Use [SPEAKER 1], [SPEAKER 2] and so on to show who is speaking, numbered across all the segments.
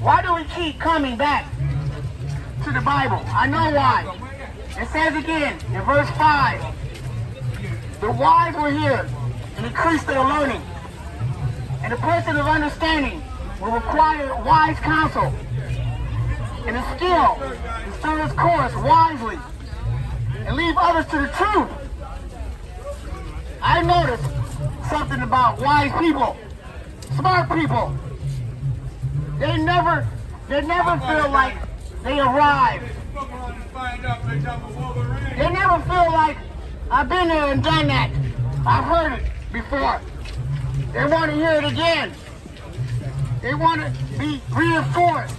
[SPEAKER 1] Why do we keep coming back to the Bible? I know why. It says again in verse 5, the wise will hear and increase their learning, and the person of understanding will require wise counsel, and a skill to steer his course wisely and leave others to the truth. I noticed something about wise people, smart people. They never feel like they arrived. They never feel like, I've been there and done that. I've heard it before. They want to hear it again. They want to be reinforced.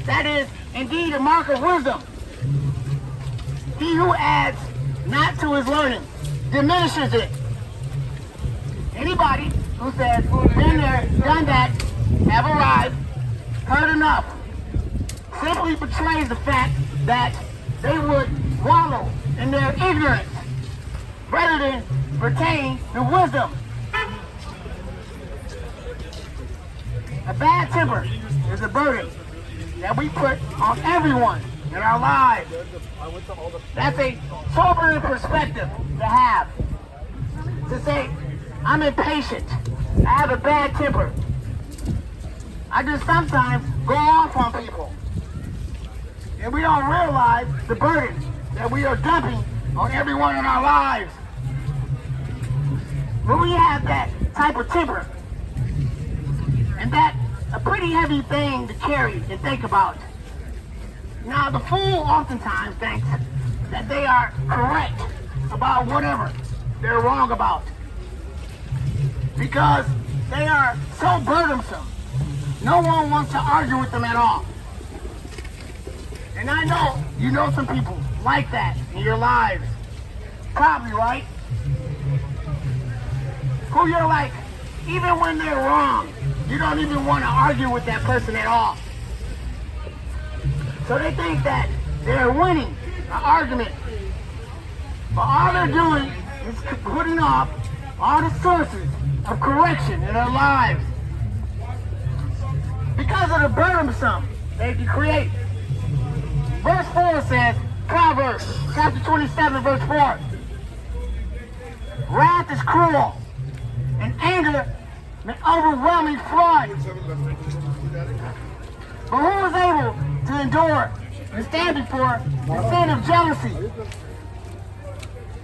[SPEAKER 1] That is indeed a mark of wisdom. He who adds not to his learning diminishes it. Anybody who says, been there, done that, have arrived, heard enough, simply betrays the fact that they would wallow in their ignorance rather than retain the wisdom. A bad temper is a burden that we put on everyone in our lives. That's a sobering perspective to have. To say, I'm impatient, I have a bad temper. I just sometimes go off on people. And we don't realize the burden that we are dumping on everyone in our lives. When we have that type of temper, and that's a pretty heavy thing to carry and think about. Now, the fool oftentimes thinks that they are correct about whatever they're wrong about, because they are so burdensome. No one wants to argue with them at all. And I know you know some people like that in your lives. Probably, right? Who you're like, even when they're wrong, you don't even want to argue with that person at all. So they think that they're winning an argument. But all they're doing is putting off all the sources of correction in their lives because of the burdensome they can create. Verse 4 says, Proverbs chapter 27, verse 4, wrath is cruel, and anger an overwhelming flood. But who is able to endure and stand before the sin of jealousy?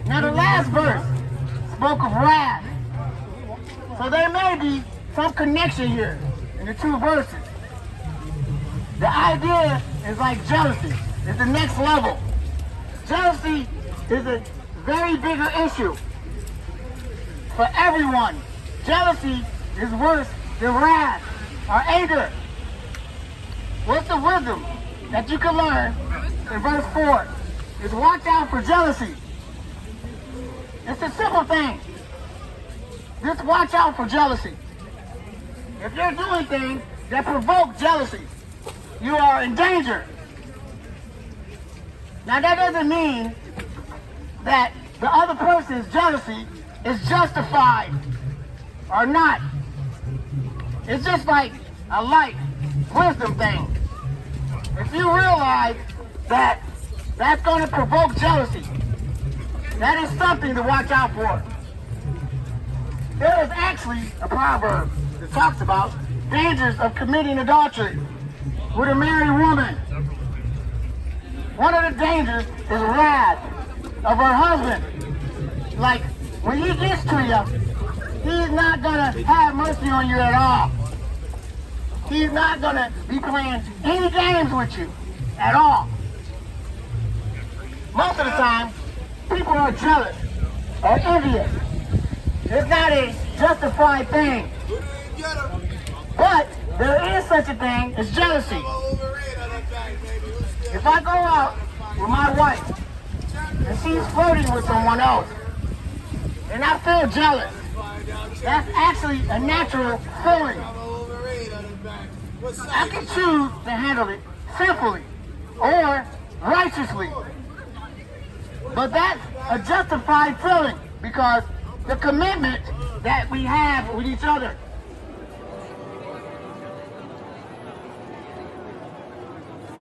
[SPEAKER 1] Now the last verse spoke of wrath. So there may be some connection here in the two verses. The idea is like jealousy. It's the next level. Jealousy is a very bigger issue for everyone. Jealousy is worse than wrath or anger. What's the wisdom that you can learn in verse 4? Is watch out for jealousy. It's a simple thing. Just watch out for jealousy. If you're doing things that provoke jealousy, you are in danger. Now that doesn't mean that the other person's jealousy is justified or not. It's just like a light wisdom thing. If you realize that that's going to provoke jealousy, that is something to watch out for. There is actually a proverb that talks about dangers of committing adultery with a married woman. One of the dangers is wrath of her husband. Like, when he gets to you, he's not going to have mercy on you at all. He's not going to be playing any games with you at all. Most of the time, people are jealous or envious. It's not a justified thing. But there is such a thing as jealousy. If I go out with my wife and she's flirting with someone else, and I feel jealous, that's actually a natural feeling. I can choose to handle it sinfully or righteously. But that's a justified feeling because the commitment that we have with each other